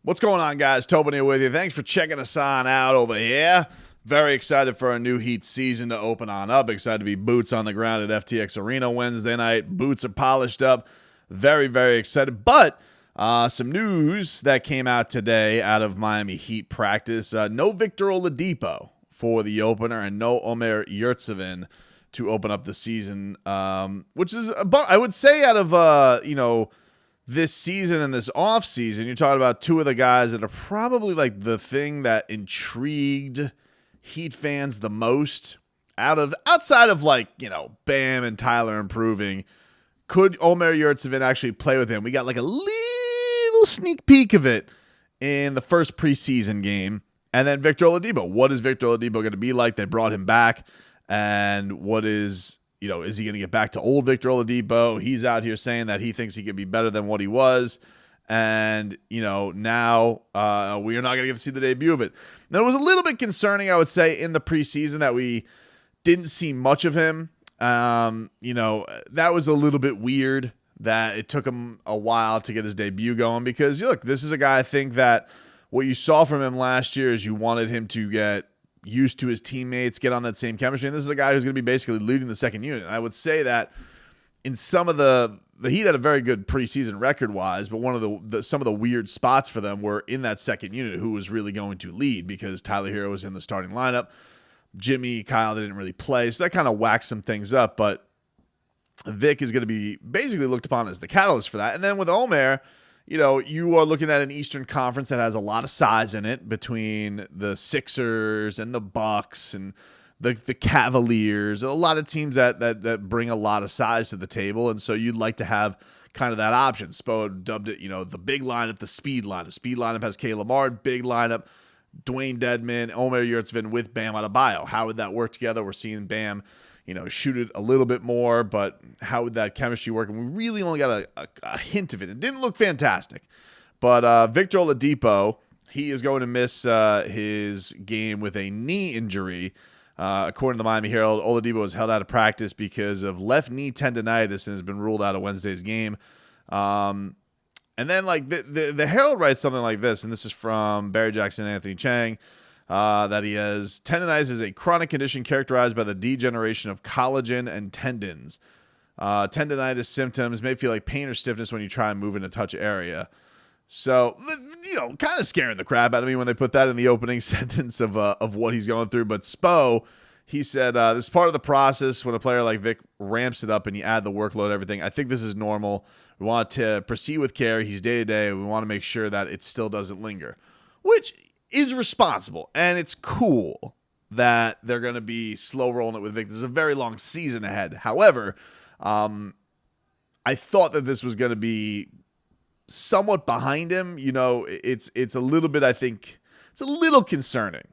What's going on, guys? Tobin here with you. Thanks for checking us on out over here. Very excited for a new Heat season to open on up. Excited to be boots on the ground at FTX Arena Wednesday night. Boots are polished up. Very, very excited. But some news that came out today out of Miami Heat practice. No Victor Oladipo for the opener and no Omer Yurtseven to open up the season, which is, I would say, out of, this season and this offseason, you're talking about two of the guys that are probably like the thing that intrigued Heat fans the most outside of Bam and Tyler improving. Could Omer Yurtseven actually play with him? We got like a little sneak peek of it in the first preseason game. And then Victor Oladipo. What is Victor Oladipo going to be like? They brought him back. And what is he going to get back to old Victor Oladipo? He's out here saying that he thinks he could be better than what he was. And, now we are not going to get to see the debut of it. Now, it was a little bit concerning, I would say, in the preseason that we didn't see much of him. That was a little bit weird that it took him a while to get his debut going because, look, this is a guy I think that what you saw from him last year is you wanted him to get used to his teammates, get on that same chemistry. And this is a guy who's going to be basically leading the second unit. And I would say that in some of the Heat had a very good preseason record-wise, but one of some of the weird spots for them were in that second unit who was really going to lead because Tyler Hero was in the starting lineup. Jimmy, Kyle didn't really play, so that kind of whacked some things up. But Vic is going to be basically looked upon as the catalyst for that. And then with Omer, you are looking at an Eastern Conference that has a lot of size in it between the Sixers and the Bucks and the Cavaliers, a lot of teams that bring a lot of size to the table. And so you'd like to have kind of that option. Spo dubbed it, the big lineup, the speed lineup. Speed lineup has Caleb Martin, big lineup, Dwayne Dedman, Omer Yurtseven with Bam Adebayo. How would that work together? We're seeing Bam shoot it a little bit more, but how would that chemistry work? And we really only got a hint of it. It didn't look fantastic. But Victor Oladipo, he is going to miss his game with a knee injury. According to the Miami Herald, Oladipo was held out of practice because of left knee tendonitis and has been ruled out of Wednesday's game. And then the Herald writes something like this, and this is from Barry Jackson and Anthony Chang. That he has tendonitis is a chronic condition characterized by the degeneration of collagen and tendons. Tendonitis symptoms may feel like pain or stiffness when you try and move in a touch area. So, kind of scaring the crap out of me when they put that in the opening sentence of what he's going through. But Spo, he said, this is part of the process when a player like Vic ramps it up and you add the workload, everything. I think this is normal. We want to proceed with care. He's day-to-day. We want to make sure that it still doesn't linger, which is responsible, and it's cool that they're going to be slow rolling it with Vic. There's a very long season ahead. However, I thought that this was going to be somewhat behind him. It's a little bit, I think, it's a little concerning.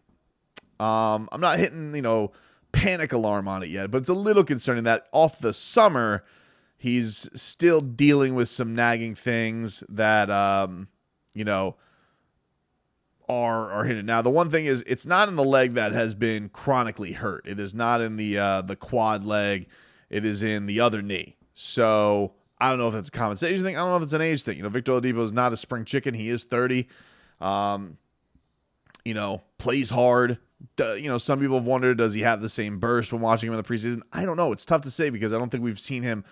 I'm not hitting, panic alarm on it yet, but it's a little concerning that off the summer, he's still dealing with some nagging things that, are hidden. Now, the one thing is it's not in the leg that has been chronically hurt. It is not in the quad leg. It is in the other knee. So I don't know if that's a compensation thing. I don't know if it's an age thing. Victor Oladipo is not a spring chicken. He is 30. Plays hard. Some people have wondered, does he have the same burst when watching him in the preseason? I don't know. It's tough to say because I don't think we've seen him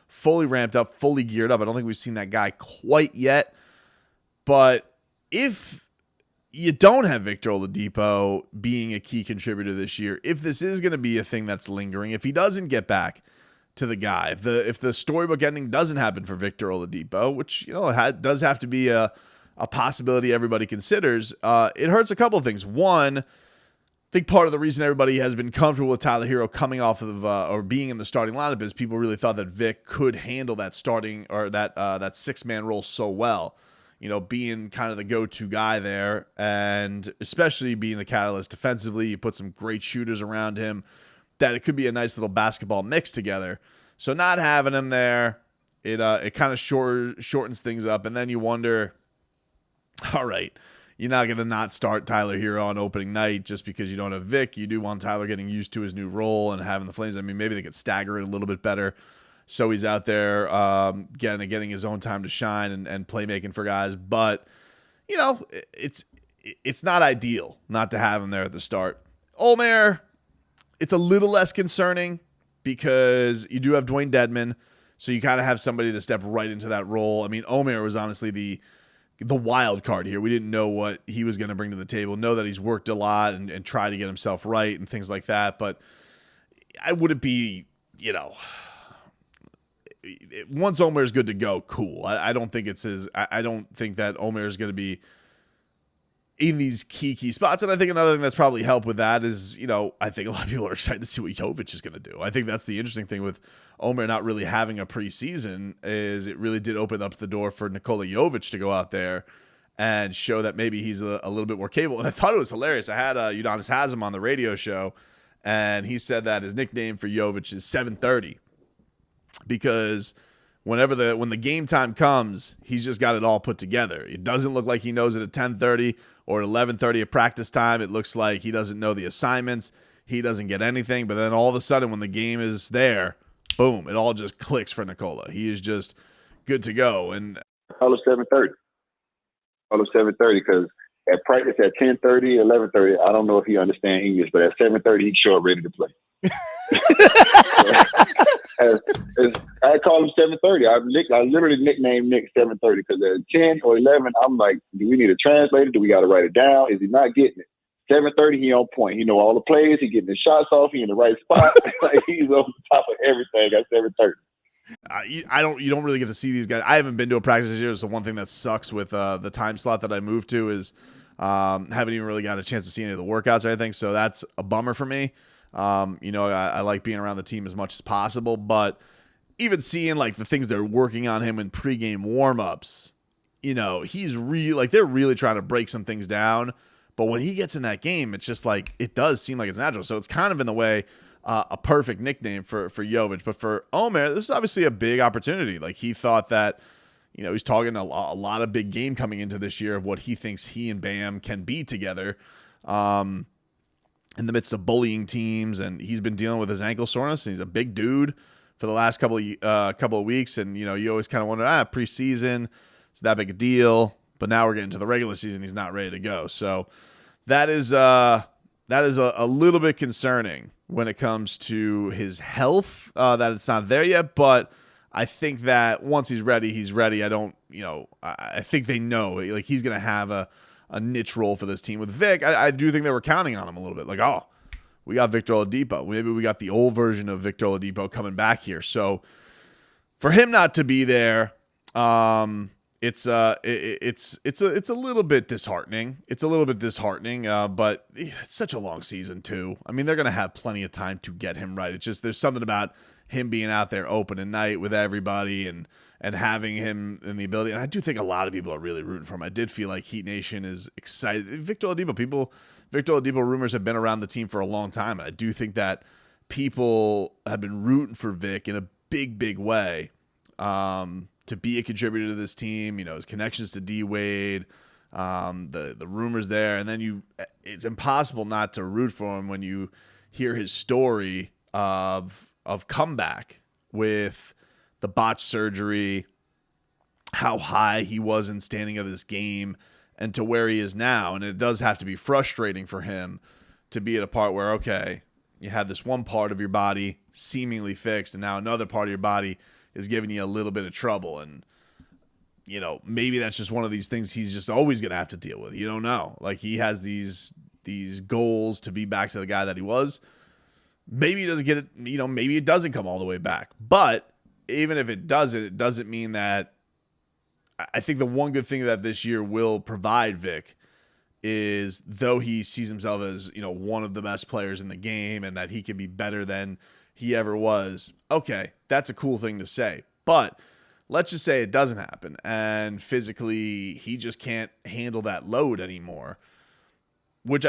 fully ramped up, fully geared up. I don't think we've seen that guy quite yet. But if you don't have Victor Oladipo being a key contributor this year, if this is going to be a thing that's lingering, if he doesn't get back to the guy, if the storybook ending doesn't happen for Victor Oladipo, which does have to be a possibility everybody considers, it hurts a couple of things. One, I think part of the reason everybody has been comfortable with Tyler Hero coming off of or being in the starting lineup is people really thought that Vic could handle that starting or that six-man role so well. Being kind of the go-to guy there, and especially being the catalyst defensively. You put some great shooters around him, that it could be a nice little basketball mix together. So not having him there, it kind of shortens things up, and then you wonder, all right, you're not going to not start Tyler Hero on opening night just because you don't have Vic. You do want Tyler getting used to his new role and having the Flames. I mean, maybe they could stagger it a little bit better. So he's out there getting his own time to shine and playmaking for guys. But, it's not ideal not to have him there at the start. Omer, it's a little less concerning because you do have Dwayne Dedman, so you kind of have somebody to step right into that role. I mean, Omer was honestly the wild card here. We didn't know what he was going to bring to the table. Know that he's worked a lot and tried to get himself right and things like that, but I wouldn't be, once Omer is good to go, cool. I don't think I don't think that Omer is going to be in these key spots. And I think another thing that's probably helped with that is, I think a lot of people are excited to see what Jovic is going to do. I think that's the interesting thing with Omer not really having a preseason is it really did open up the door for Nikola Jovic to go out there and show that maybe he's a little bit more capable. And I thought it was hilarious. I had Udonis Haslem on the radio show, and he said that his nickname for Jovic is 7:30 because when the game time comes, he's just got it all put together. It doesn't look like he knows it at 10:30 or at 11:30 at practice time. It looks like he doesn't know the assignments. He doesn't get anything. But then all of a sudden, when the game is there, boom, it all just clicks for Nikola. He is just good to go. And all of 7:30. All of 7:30 because at practice at 10:30, 11:30, I don't know if he understands English, but at 7:30, he's sure ready to play. I call him 7:30. I literally nicknamed Nick 7:30 because at 10 or 11, I'm like, do we need a translator? Do we got to write it down? Is he not getting it? 7:30, he on point. He know all the plays. He getting his shots off. He in the right spot. Like he's on top of everything at 7:30. You don't really get to see these guys. I haven't been to a practice this year. So one thing that sucks with the time slot that I moved to is haven't even really got a chance to see any of the workouts or anything. So that's a bummer for me. I like being around the team as much as possible, but even seeing like the things they're working on him in pregame warmups, he's they're really trying to break some things down. But when he gets in that game, it's just like it does seem like it's natural. So it's kind of in the way a perfect nickname for Jovic. But for Omer, this is obviously a big opportunity. Like he thought that, he's talking a lot of big game coming into this year of what he thinks he and Bam can be together. In the midst of bullying teams, and he's been dealing with his ankle soreness. And he's a big dude for the last couple of weeks, and you always kind of wonder, preseason, is that big a deal? But now we're getting to the regular season, he's not ready to go. So that is a little bit concerning when it comes to his health, that it's not there yet. But I think that once he's ready, he's ready. I think they know like he's gonna have a niche role for this team. With Vic, I do think they were counting on him a little bit. Like, we got Victor Oladipo. Maybe we got the old version of Victor Oladipo coming back here. So for him not to be there, it's a little bit disheartening. It's a little bit disheartening, but it's such a long season too. I mean, they're going to have plenty of time to get him right. It's just there's something about him being out there open at night with everybody and having him in the ability. And I do think a lot of people are really rooting for him. I did feel like Heat Nation is excited. Victor Oladipo rumors have been around the team for a long time. And I do think that people have been rooting for Vic in a big, big way to be a contributor to this team. His connections to D Wade, the rumors there. And then it's impossible not to root for him when you hear his story of comeback with the botched surgery, how high he was in standing of this game, and to where he is now. And it does have to be frustrating for him to be at a part where, okay, you had this one part of your body seemingly fixed, and now another part of your body is giving you a little bit of trouble. And, maybe that's just one of these things he's just always going to have to deal with. You don't know. Like, he has these goals to be back to the guy that he was. Maybe he doesn't get it, maybe it doesn't come all the way back. But even if it doesn't mean that. I think the one good thing that this year will provide Vic is, though he sees himself as, one of the best players in the game and that he can be better than he ever was. Okay, that's a cool thing to say. But let's just say it doesn't happen and physically he just can't handle that load anymore. Which,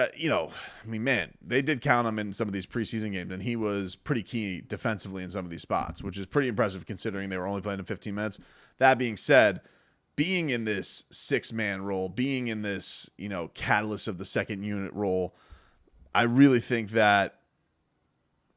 man, they did count him in some of these preseason games, and he was pretty key defensively in some of these spots, which is pretty impressive considering they were only playing in 15 minutes. That being said, being in this six-man role, being in this, catalyst of the second unit role, I really think that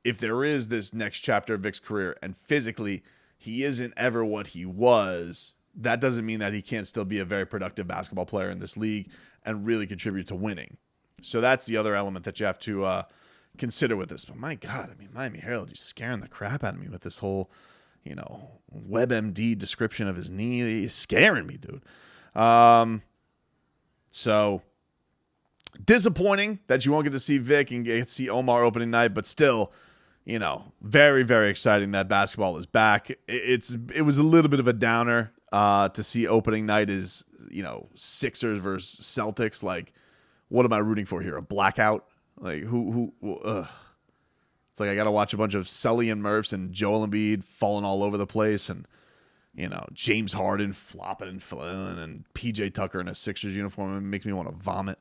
if there is this next chapter of Vic's career and physically he isn't ever what he was, that doesn't mean that he can't still be a very productive basketball player in this league and really contribute to winning. So that's the other element that you have to consider with this. But my God, I mean, Miami Herald, he's scaring the crap out of me with this whole, WebMD description of his knee. He's scaring me, dude. So disappointing that you won't get to see Vic and get to see Omar opening night, but still, very, very exciting that basketball is back. It was a little bit of a downer to see opening night is, Sixers versus Celtics. Like, what am I rooting for here? A blackout? Like, ugh. It's like I got to watch a bunch of Sully and Murphs and Joel Embiid falling all over the place and, James Harden flopping and flailing and PJ Tucker in a Sixers uniform. It makes me want to vomit.